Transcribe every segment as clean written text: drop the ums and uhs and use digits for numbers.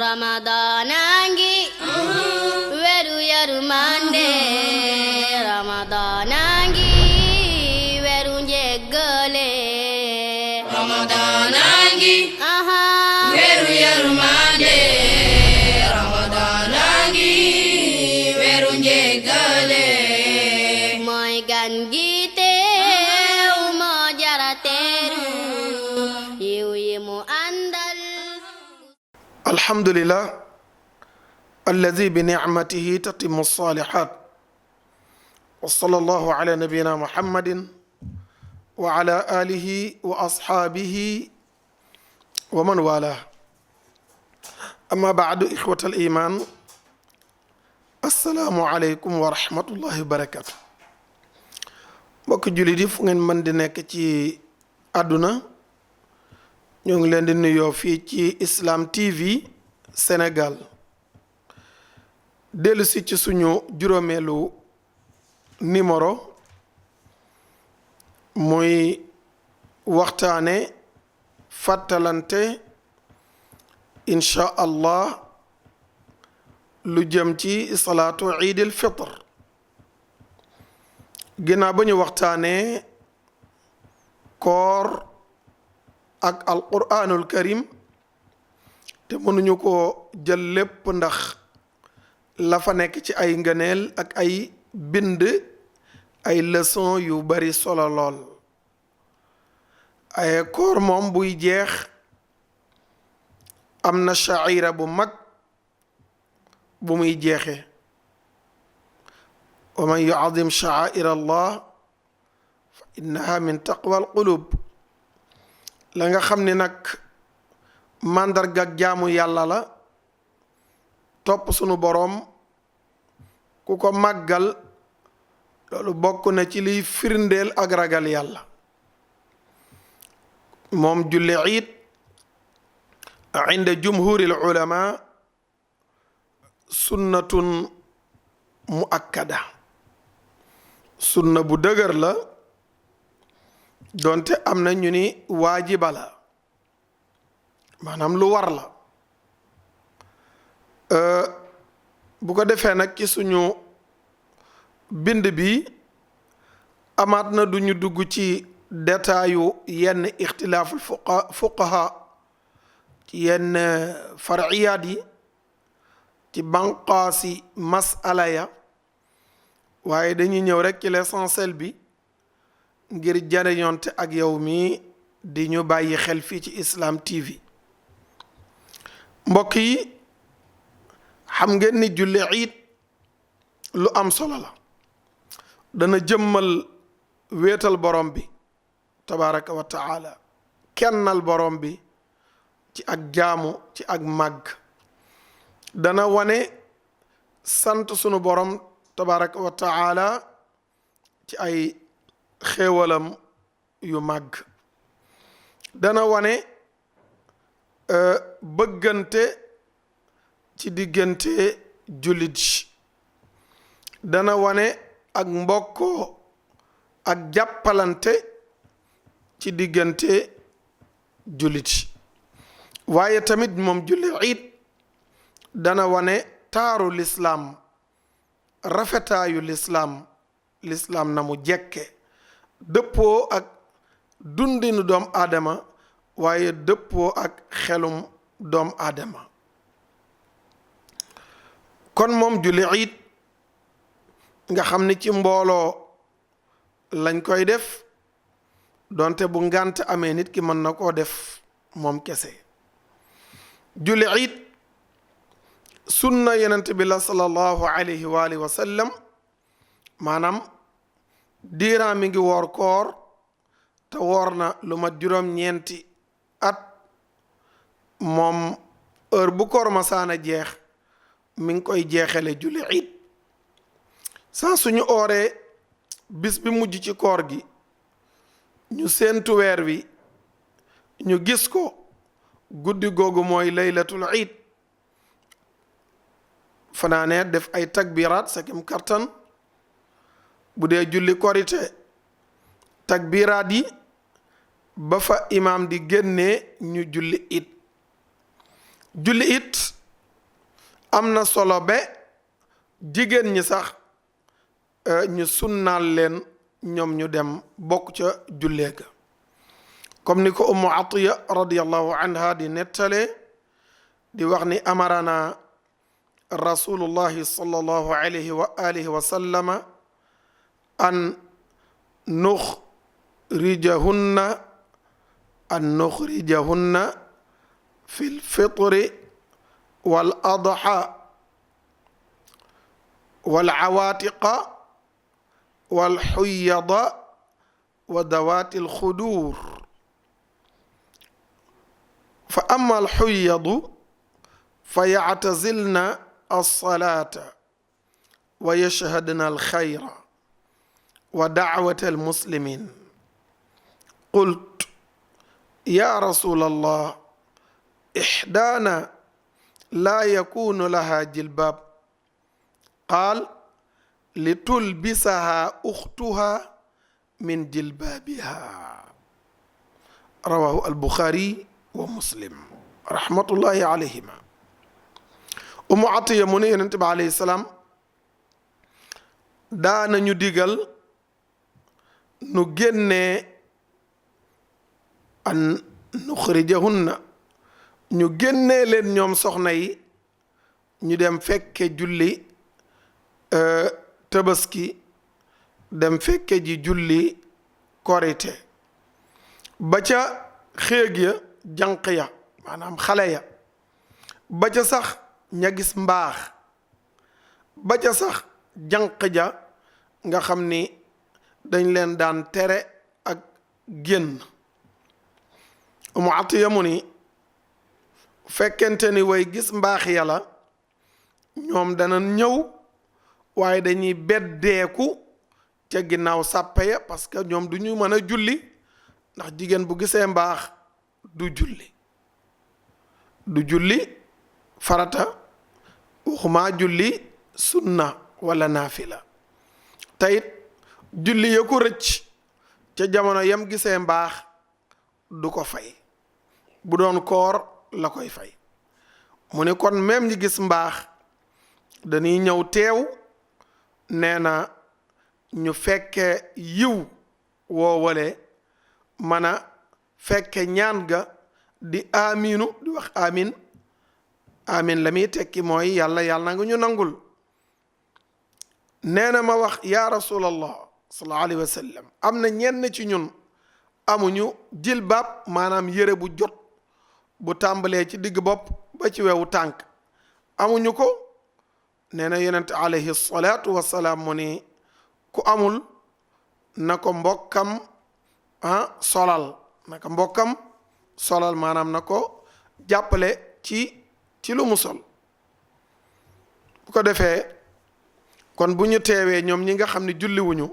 Ramadanangi veru yarumande Ramadanangi veru jeggale Ramadanangi veru yarumande Ramadanangi veru jeggale moy gan gite mo jarateru yimu andal الحمد لله الذي بنعمته تتم الصالحات وصلى الله على نبينا محمد وعلى آله وأصحابه ومن والاه أما بعد إخوة الإيمان السلام عليكم ورحمة الله وبركاته mbokk jullit yi fu ngeen mën di nekk ci àdduna ñoo ngi leen di nuyoo fii ci Islam TV Sénégal dellu si ci suñu juróomeelu numéro muy waxtaane fàttalante incha allah lu jëm ci salaatu iidil fitr ginnaaw ba ñu waxtaane koor ak alquranul karim te mënuñu ko jël lépp ndax la fa nekk ci ay ngëneel ak ay bind ay leçon yu bari solo lool ay koor moom buy jeex am na sha'ira bu mag bu muy jeexe wa man yu'azzim sha'air allah fa innaha min taqwa al qulub la nga xam ne nag màndarga jaamu yàlla la topp sunu boroom ku ko màggal loolu bokk na ci liy firndeel ak ragal yàlla moom julli iid inda jumhuril ulama sunnatun muakkada sunna bu dëgër la donte am na ñu ni waajiba la maanaam lu war la bu ko defee nag ci suñu bind bi amaat na du ñu dugg ci détaayu yenn ixtilaaful fuqaha ci yenn fariyaat yi ci banqaasi masala ya waaye dañuy ñëw rek ci l'essentiel bi ngir jariñoonte ak yow mi di ñu bàyyi xel fii ci Islam TV mbokk yi xam ngeen ni julli iid lu am solo la dana jëmmal wéetal borom bi tabaraka wa taala kennal borom bi ci ak jaamu ci ak màgg dana wane sant sunu borom tabaraka wa taala ci ay xéewalam yu màgg dana wane bëggante ci diggante jullit dana wane ak mbokkoo ak jàppalante ci diggante jullit waaye tamit moom julli iid dana wane taaru lislaam rafetaayu lislaam na mu jekke dëppoo ak dundinu doom aadama waaye dëppoo ak xelum doom aadama kon moom julli iid nga xam ni ci mbooloo lañ koy def donte bu ngànt amee nit ki mën na koo def moom kese julli iid sunna yenent bi la sallallahu alayhi wa alihi wa sallam maanaam diiraa mi ngi woor koor te woor na lu mat juróom-ñeenti at moom heure bu koor masaana jeex mi ngi koy jeexale julli iid saa suñu ooree bis bi mujj ci koor gi ñu séentu weer wi ñu gis ko guddi googu mooy laylatul iid fanaanee def ay takbiraat sakim kartan bu dee julli korite takbiraat yi ba fa imaam di génnee ñu julli it am na solo be jigéen ñi sax ñu sunnaal leen ñoom ñu dem bokk ca jullee ga comme ni ko Ummu Atiya radiyallahu anha di nettale di wax ni amarana rasulullahi sallallahu alayhi wa alihi wa sallama an nuxrijahunna fi lfitri wal adha wal awaatiqa wal xuyyada wa dawaati alxuduur fa amma alxuyyadu fa yactazilna alsalata wa yashhadna alxayra wa dacwata almuslimin qult ya rasul allah ixdaana laa yakunu laha jilbaab qaal litulbisaha uxtuha min jilbaabiha rawahu albuxaari wa muslim rahmatullahi alayhima. Umu Atiya mu ne yonent bi alayhi salaam daanañu digal nu génnee an nuxrijahunna ñu génnee leen ñoom soxna yi ñu dem fekke julli tabaski dem fekke ji julli korite ba ca xéeg ya jànq ya maanaam xale ya ba ca sax ña gis mbaax ba ca sax jànq ja nga xam ni dañ leen daan tere ak génn. Umu Atiya mu ni fekkente ni way gis mbaax yàlla ñoom dana ñëw waaye dañuy beddeeku ca ginnaaw sàppe ya parce que ñoom du ñu mën a julli ndax jigéen bu gisee mbaax du julli farata waxuma julli sunna wala naafila tayit julli ya ko rëcc ca jamono yam gisee mbaax du ko fay bu doon koor la koy fay mu ne kon même ñi gis mbaax dañuy ñëw teew nee na ñu fekke yiw woowale mën a fekke ñaan ga di aminu di wax amin la muy tekki mooy yàlla na nga ñu nangul. nee na ma wax ya rasulallah sallallahu alayhi wa sallam am na ñenn ci ñun amuñu jilbaab maanaam yére bu jot bu tàmbalee ci digg bopp ba ci wewu tànk amuñu ko. nee na yonent alayhi salaatu wasalaam mu ni ku amul na ko mbokkam solal maanaam na ko jàppale ci lu mu sol. bu ko defee kon bu ñu teewee ñoom ñi nga xam ne julliwuñu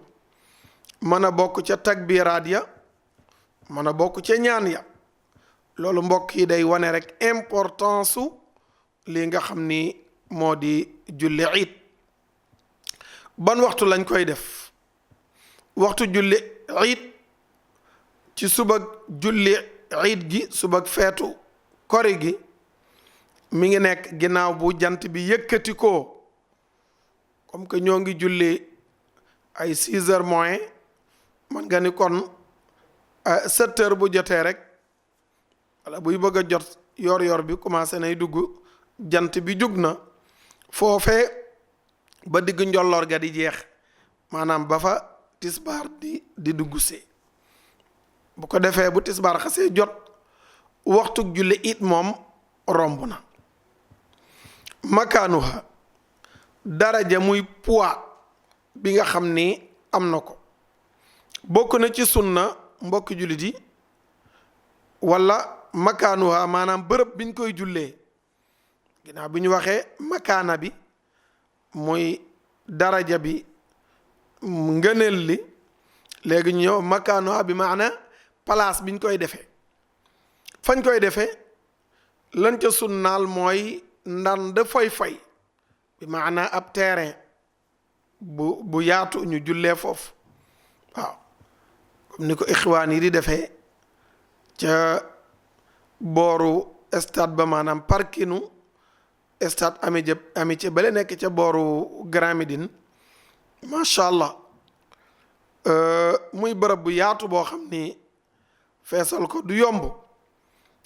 mën a bokk ca takbiraat ya mën a bokk ca ñaan ya loolu mbokk yi day wane rek importance su lii nga xam ni moo di julli iid. ban waxtu lañ koy def? waxtu julli iid ci subag julli iid gi subag feetu kori gi mi ngi nekk ginnaaw bu jant bi yëkkati ko comme que ñoo ngi julli ay 6 heures moins man nga ni kon 7 heures bu jotee rek wala buy bëgg a jot yor bi commencé nay dugg jant bi jug na foofee ba digg njolloor ga di jeex maanaam ba fa tisbaar di dugg see. bu ko defee bu tisbaar xasee jot waxtu julli it moom romb na. makaanuha daraja muy poids bi nga xam ni am na ko bokk na ci sunna mbokki jullit yi wala makaanuha maanaam bërëb biñ koy jullee ginnaaw bi ñu waxee makaana bi muy daraja bi ngëneel li léegi ñu ñëw makaanuha bi maana place biñ koy defee fañ koy defee lan ca sunnaal mooy ndand foy bi maana ab terrain bu yaatu ñu jullee foofu waaw comme ni ko ixwaan yi di defee ca booru stade ba maanaam parkinu stade Amitié bale nekk ca booru Grand Médine macha allah muy bërëb bu yaatu boo xam ni feesal ko du yomb.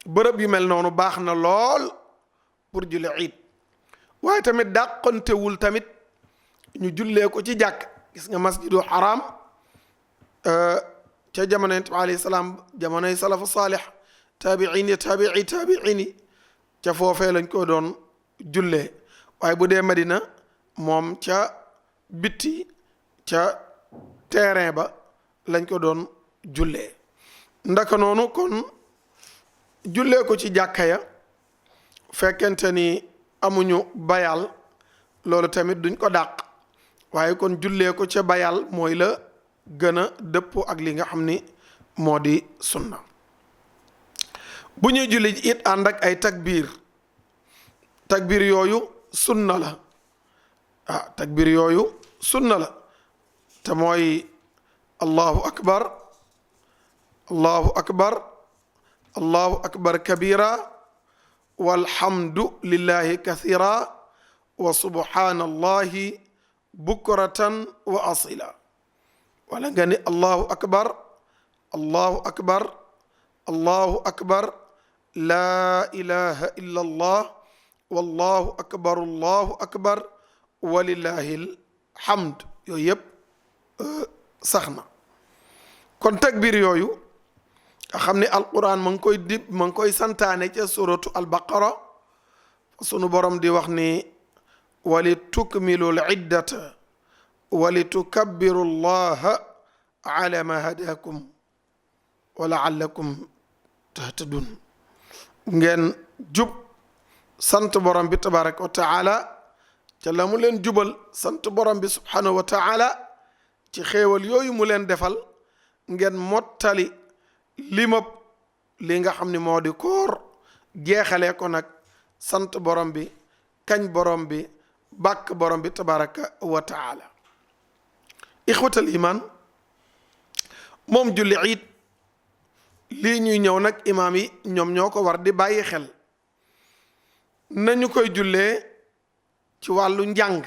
bërëb yu mel noonu baax na lool pour julli iid waaye tamit dàqantewul tamit ñu jullee ko ci jàkk. gis nga masjidu haram ca jamono yonent bi alayhi salaam jamonoy salafu saalih taabiin yi taabiin yi ca foofee lañ ko doon jullee waaye bu dee Madina moom ca bitti ca terrain ba lañ ko doon jullee. ndaka noonu kon jullee ko ci jàkka ya fekkente ni amuñu bayal loolu tamit duñ ko dàq waaye kon jullee ko ca bayal mooy la gën a dëppoo ak li nga xam ni moo di sunna. bu ñuy julli it ànd ak ay takbir yooyu sunna la takbir yooyu sunna la te mooy allahu akbar allahu akbar allahu akbar kabira walhamdu lillahi kathira wa subhanallahi bukratan wa asila wala nga ni allahu akbar allahu akbar allahu akbar la ilaha illa allah wallahu akbar walillahi alhamd yooyu yëpp sax na. kon takbir yooyu nga xam ne alquran ma ngi koy santaane ca suratu albaqara sunu borom di wax ni wali tukmilu l iddata wali tukabbiru llaha ala ma hadakum wa laallakum tahtadun ngeen jub sant borom bi tabaraka wa taala ca la mu leen jubal sant borom bi subhanahu wa taala ci xéewal yooyu mu leen defal ngeen mottali limab li nga xam ni moo di koor jeexalee ko nag sant borom bi kañ borom bi bàkk borom bi tabaraka wa taala. ixwatal iman moom julli iid lii ñuy ñëw nag imaam yi ñoom ñoo ko war di bàyyi xel nañu koy jullee ci wàllu njàng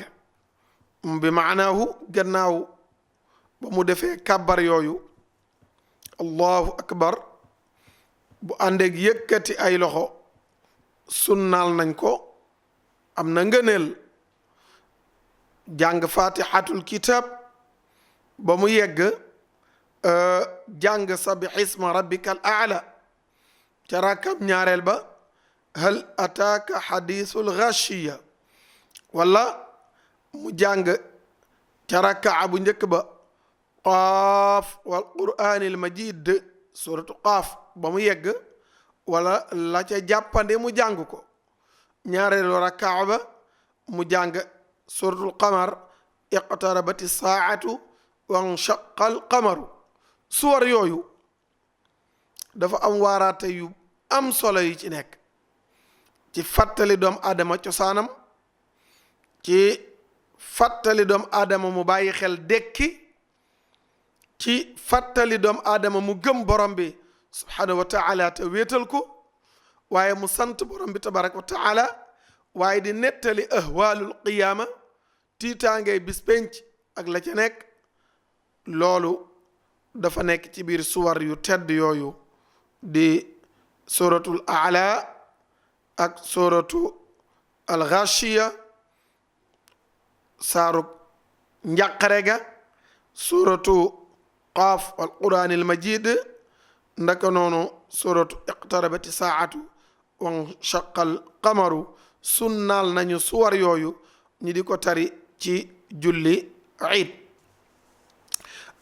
bi maanaahu gannaaw ba mu defee kàbbar yooyu allahu akbar bu àndeeg yëkkati ay loxo sunnaal nañ ko am na ngëneel jàng fatihatul kitab ba mu yegg jàng sabih isma rabbikal aala ca rakkam ñaareel ba hal ataaka hadithul ghashiya wala mu jàng ca rakkaa bu njëkk ba qaaf wal qur'anil majid suratu qaaf ba mu yegg wala la ca jàppande mu jàng ko ñaareelu rakkaa ba mu jàng suratul qamar iqtarabati saatu wa nshaqal qamaru suwar yooyu dafa am waaraate yu am solo yu ci nekk ci fàttali doomu aadama cosaanam ci fàttali doomu aadama mu bàyyi xel dekki ci fàttali doomu aadama mu gëm borom bi subhanahu wa taala te wéetal ko waaye mu sant borom bi tabaraka wa taala waaye di nettali ahwaalul qiyaama tiitaangay bis penc ak la ca nekk loolu dafa nekk ci biir suwar yu tedd yooyu di suratul aala ak suratu alghashiya saarug njàqare ga suratu qaaf wal quraanil majid ndaka noonu suratu iqtarabati saatu wa nshaqal qamaru sunnaal nañu suwar yooyu ñi di ko tari ci julli iid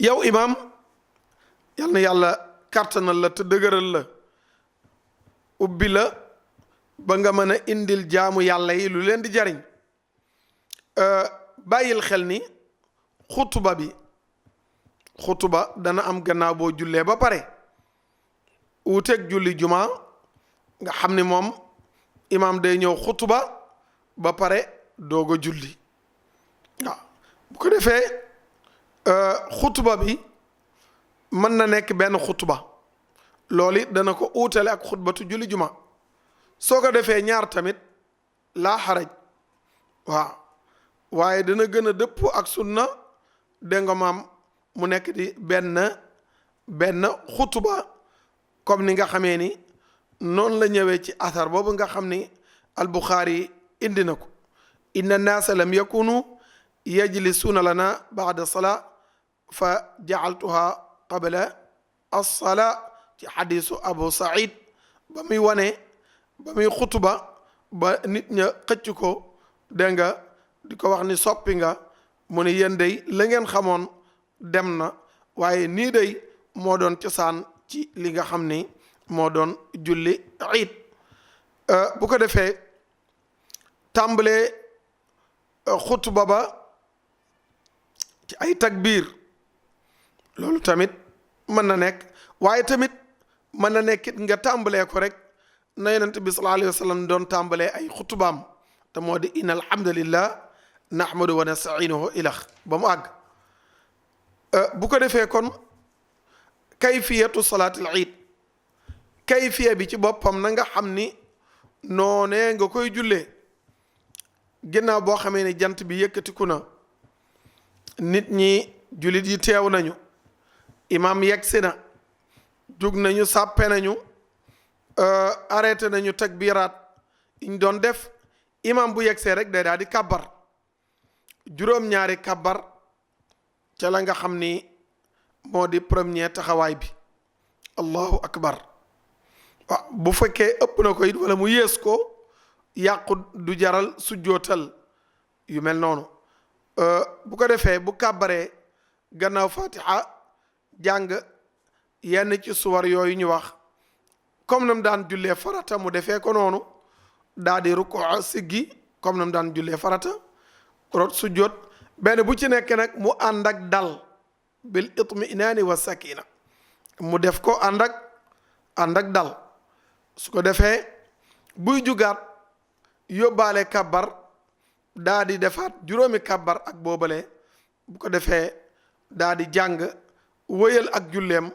yow imam yal na yàlla kàttanal la te dëgëral la ubbi la ba nga mën a indil jaamu yàlla yi lu leen di jariñ bàyyil xel ni xutuba dana am gannaaw boo jullee ba pare uuteeg julli juma nga xam ni moom imam day ñëw xutuba ba pare doog a julli waaw bu ko defee xutuba bi mën na nekk benn xutuba loolu it dana ko uutale ak xutbatu julli juma soo ko defee ñaar tamit laa xaraj waaw waaye dana gën a dëppoo ak sunna dégg nga maam mu nekk di benn xutuba comme ni nga xamee ni noonu la ñëwee ci athar boobu nga xam ni al-Bukhari indi na ko inna naasa lam yakunu yajlisuuna lana baada salaa fa jacaltuha qabla as-salaa ci xadisu Abu Saïd ba muy wane ba muy xutuba ba nit ña xëcc ko dégg nga di ko wax ni soppi nga mu ne yéen day la ngeen xamoon dem na waaye nii day moo doon cosaan ci li nga xam ni moo doon julli iid bu ko defee tàmbalee xutba ba ci ay takbiir loolu tamit mën na nekk waaye tamit mën na nekkit nga tàmbalee ko rek na yonent bi sallallahu alayhi wa sallam doon tàmbalee ay xutubaam te moo di inna alhamdulillah nahmadu wa nasta'inuhu ilax ba mu àgg bu ko defee kon kayfiyatu salaatil iid kayfiya bi ci boppam na nga xam ni noonee nga koy jullee ginnaaw boo xamee ne jant bi yëkkatiku na nit ñi jullit yi teew nañu imam yegsi na jug nañu sàppe nañu arrêté nañu takbiraat yiñ doon def imam bu yegsee rek day daal di kabbar juróom-ñaari kabbar ca la nga xam ni moo di premier taxawaay bi allahu akbar waaw bu fekkee ëpp na ko it wala mu yées ko yàqu du jaral sujjootal yu mel noonu bu ko defee bu kàbbaree gannaaw fatiha jàng yenn ci suwar yooyu ñu wax comme nam daan jullee farata mu defee ko noonu daa di rukkoo siggi comme nam daan jullee farata rot sujjoot benn bu ci nekk nag mu ànd ak dal bil itminaani wa sakina mu def ko ànd ak dal su ko defee buy jugaat yóbbaale kabbar daa di defaat juróomi kabbar ak boobale bu ko defee daa di jàng wëyal ak julleem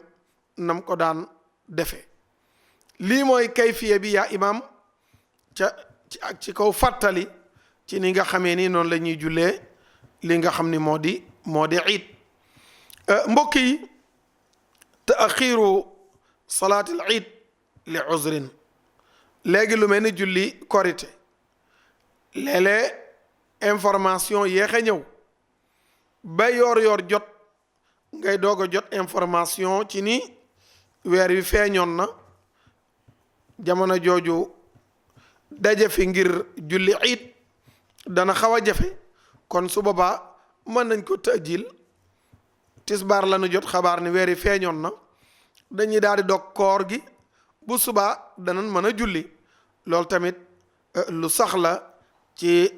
nam ko daan defee lii mooy kayfiya bi yaa imam ci kaw fàttali ci ni nga xamee ni noonu la ñuy jullee li nga xam ni moo di iid mbokk yi taaxiru salaatil iid li uzrin léegi lu mel ni julli korite léeg-léeg information yéex a ñëw ba yoor jot ngay doog a jot information ci ni weer wi feeñoon na jamono jooju daje fi ngir julli iid dana xaw a jafe kon su boobaa mën nañ ko taajil tisbaar la nu jot xabaar ni weer wi feeñoon na dañuy daal di dog koor gi bu subaa danañ mën a julli loolu tamit lu sax la ci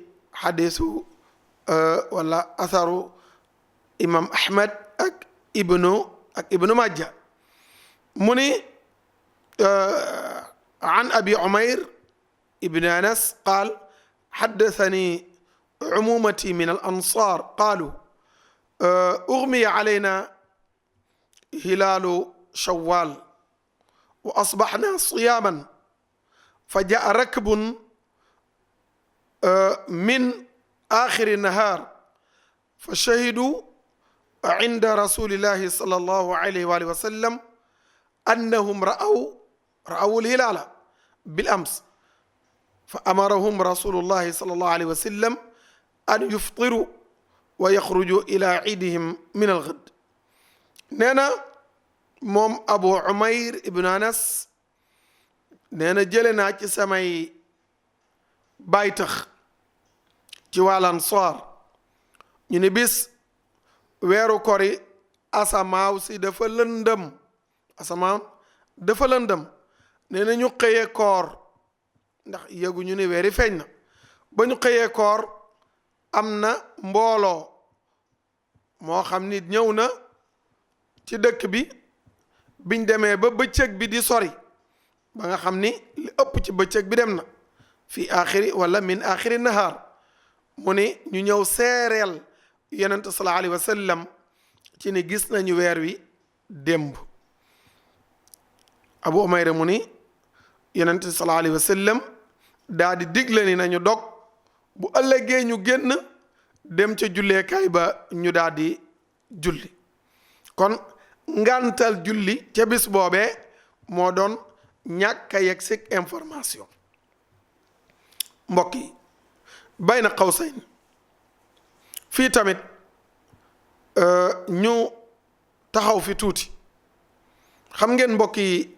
xadisu wala atharu imam ahmad ak ibnu majja mu ni an abi umayr ibn anas qaal حدثني عمومتي من الأنصار قالوا أغمي علينا هلال شوال وأصبحنا صياما فجاء ركب من آخر النهار فشهدوا عند رسول الله صلى الله عليه وآله وسلم أنهم رأوا الهلال بالأمس فأمرهم رسول الله صلى الله عليه وسلم أن يفطروا ويخرجوا إلى عيدهم من الغد نينا موم أبو عمير ابن أنس نينا جلنا ci samay baytax ci wàll Ansaar ñu ne bis weeru kori asamaaw si dafa lëndëm asamaan dafa lëndëm nee na ñu xëyee koor ndax yëguñu ne weeri feeñ na ba ñu xëyee koor am na mbooloo moo xam nit ñëw na ci dëkk bi biñ demee ba bëccëg bi di sori ba nga xam ni li ëpp ci bëccëg bi dem na fi axiri wala min axiri nahaar mu ni ñu ñëw seereel yonent sallallahu alayhi wa sallam ci ni gis nañu weer wi démb Abu Umayra mu ni yonent sallallahu alayhi wa sallam daa di digle ni nañu dog bu ëllëgee ñu génn dem ca julleekaay ba ñu daal di julli kon ngantal julli ca bis boobee moo doon ñàkk a yegg si information mbokk yi bayna qawsayn fii tamit ñu taxaw fi tuuti xam ngeen mbokk yi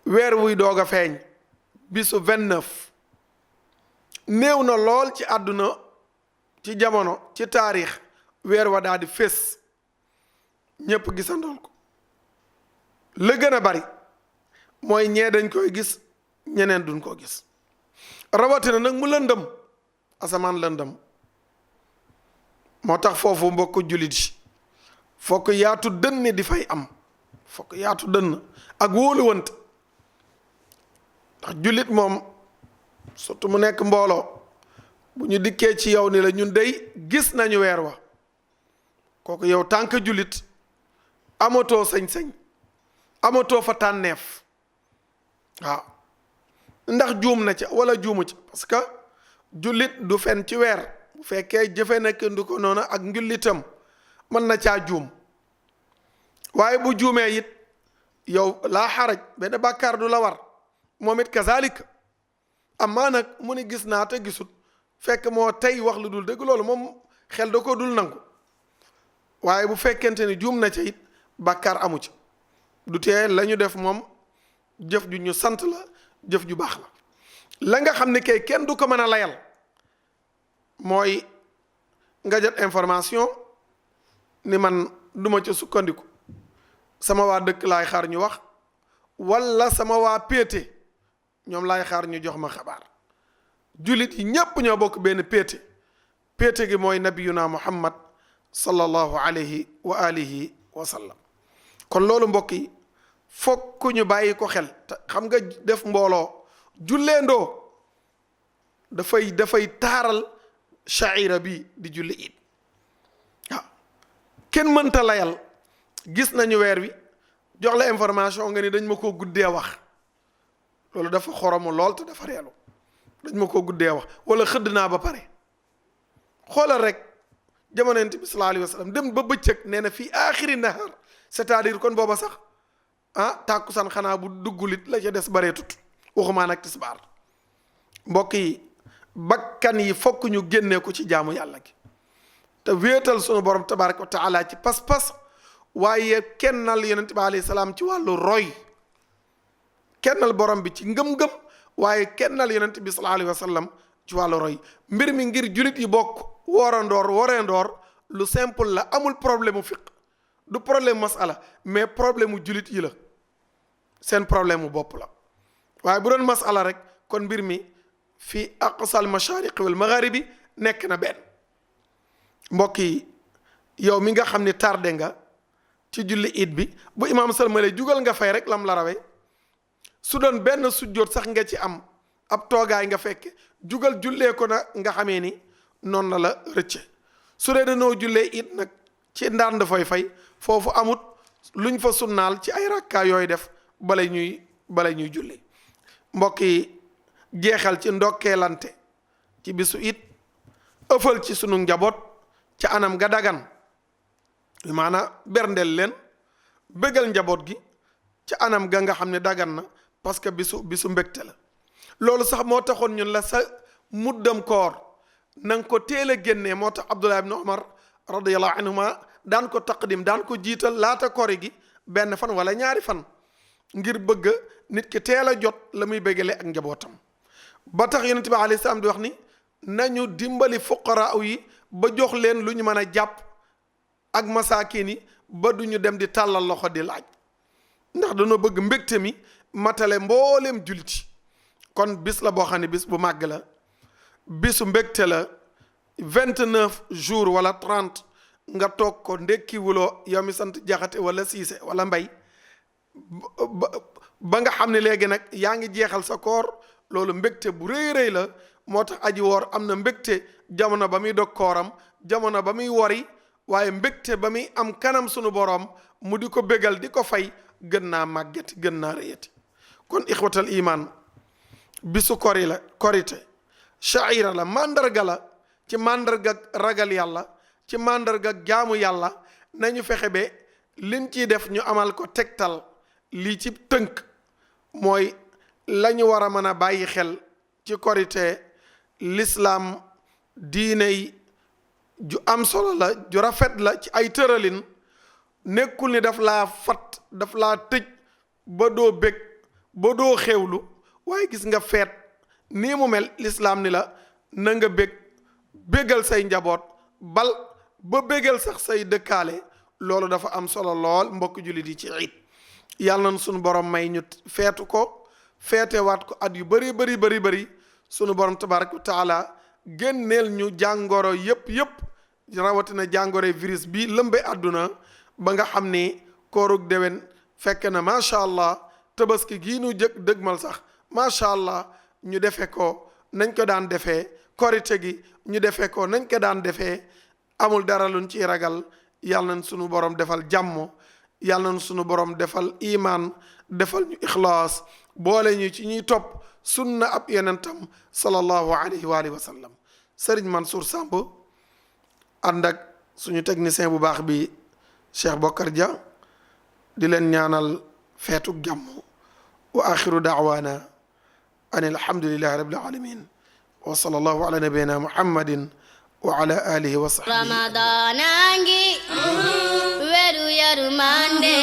weer wuy doog a feeñ bisu 29 néew na lool ci àdduna ci jamono ci taarix weer wa daal di fés ñépp gisandool ko la gën a bari mooy ñee dañ koy gis ñeneen duñ ko gis rawatina nag mu lëndëm asamaan lëndëm moo tax foofu mbokk jullit yi fokk yaatu dënn di fay am fokk yaatu dënn ak wóoluwante ndax jullit moom surtout mu nekk mbooloo bu ñu dikkee ci yow ni la ñun dey gis nañu weer wa kooku yow tànk jullit amatoo sañ-sañ amatoo fa tànneef waaw ndax juum na ca wala juumu ca parce que jullit du fen ci weer bu fekkee jëfe nekk ndu ko noonu ak njullitam mën na caa juum waaye bu juumee it yow laa xaraj benn bàkkaar du la war moom it kazalika amaa nag mu ni gis naa te gisut fekk moo tey wax lu dul dëgg loolu moom xel da ko dul nangu waaye bu fekkente ni juum na ca it bàkkaar amu ci du tee la ñu def moom jëf ju ñu sant la jëf ju baax la nga xam ne kay kenn du ko mën a layal mooy nga jot information ni man duma ca sukkandiku sama waa dëkk laay xaar ñu wax walla sama waa péete ñoom laay xaar ñu jox ma xabaar jullit yi ñépp ñoo bokk benn péete gi mooy nabiyuna muhammad sallallahu alayhi wa alihi wa sallam kon loolu mbokk yi fokk ñu bàyyi ko xel te xam nga def mbooloo julleendoo dafay taaral shaira bi di julli it waaw kenn mënta layal gis nañu weer wi jox la information nga ni dañ ma koo guddee wax loolu dafa xoromu lool te dafa reelu dañ ma koo guddee wax wala xëdd naa ba pare xoolal rek jamono Yonent bi sallallahu alayhi wa sallam dem ba bëccëg nee na fii aaxiri nahar c'est-à-dire kon booba sax tàkkusaan xanaa bu duggulit la ca des bareetut waxumaa nag tisbaar mbokk yi bakkan yi fokk ñu génnee ko ci jaamu yàlla gi te wéetal sunu borom tabaraka wa taala ci pas-pas waaye kennal Yonent bi alayhi salaam ci wàllu roy kennal borom bi ci ngëm-ngëm waaye kennal Yonent bi sallallahu alayhi wa sallam ci wàllu roy mbir mi ngir julit yi bokk warendoor lu simple la amul problème mu fiq du problème masala mais problème mu julit yi la seen problème mu bopp la waaye bu doon masala rek kon mbir mi fi aqsal mashariqi wal magharibi nekk na benn mbokk yi yow mi nga xam ni tardé nga ci julli it bi bu imaam salmale jugal nga fay rek lam la rawee su doon benn sujjóot sax nga ci am ab toogaay nga fekke jugal jullee ko na nga xamee ni noonu na la rëcce su dee danoo jullee it nag ci ndànd fay foofu amut luñ fa sunnaal ci ay rakkaa yooyu def bala ñuy julli mbokk yi jeexal ci ndokkeelante ci bisu it ëffal ci sunu njaboot ca anam ga dagan maanaam berndeel leen bëggal njaboot gi ca anam ga nga xam ne dagan na parce que bisu mbégte la loolu sax moo taxoon ñun la sa muddam koor na nga ko teel a génnee moo tax Abdullah ibn Umar radiyallahu anhuma daan ko taqdim daan ko jiital laata kori gi benn fan wala ñaari fan ngir bëgg nit ki teel a jot la muy béggale ak njabootam ba tax yonent bi alayhi salaam di wax ni nañu dimbali fuqaraa yi ba jox leen lu ñu mën a jàpp ak masaakin yi ba duñu dem di tàllal loxo di laaj ndax dañoo bëgg mbégte mi matale mbooleem juliti kon bis la boo xam ne bis bu màgg la bisu mbégte la 29 jours wala 30 nga toog ko ndekkiwuloo yow mi sant jaxate wala siise wala mbay ba nga xam ne léegi nag yaa ngi jeexal sa koor loolu mbégte bu rëy la moo tax aji woor am na mbégte jamono ba muy dog kooram jamono ba muy wori waaye mbégte ba muy am kanam sunu boroom mu di ko bégal di ko fay gën naa màggeti gën naa rëyati kon ixwatal iman bisu korite shaira la mandarga la ci mandarga ragal yàlla ci mandarga jaamu yàlla nañu fexe ba liñ ciy def ñu amal ko tegtal lii ci tënk mooy lañu war a mën a bàyyi xel ci korite lislaam diine yi ju am solo la ju rafet la ci ay tëralin nekkul ni daf laa fat daf laa tëj ba doo bég ba doo xewlu waaye gis nga feet nii mu mel lislaam ni la na nga bégal say njaboot bal ba bégal sax say dëkkaale loolu dafa am solo lool mbokk jullit yi ci iid yàlla na sunu borom may ñu feetu ko feetewaat ko at yu bari sunu borom tabaraka wa taala génneel ñu jàngoro yépp rawatina jàngoro virus bi lëmbe àdduna ba nga xam ni koorug déwén fekk na macha allah tabaski gii nu dëgmal sax macha allah ñu defe ko nañ ko daan defee korite gi ñu defee ko nañ ko daan defee amul dara luñ ciy ragal yàlla nañ sunu borom defal jàmm yàlla nañ sunu borom defal iman defal ñu ixlaas boole ñu ci ñuy topp sunna ab yonentam sallallahu alayhi wa alihi wa sallam Serigne Mansour Samb ànd ak suñu technicien bu baax bi Cheikh Bokar Dia di leen ñaanal feetuk jàmm wa axiru daawaana an alhamdulillahi rabbil alamin wa sallallahu ala nabiyina muhammadin wa ala alihi wa sahbihi Ramadana ngi weeru yërmande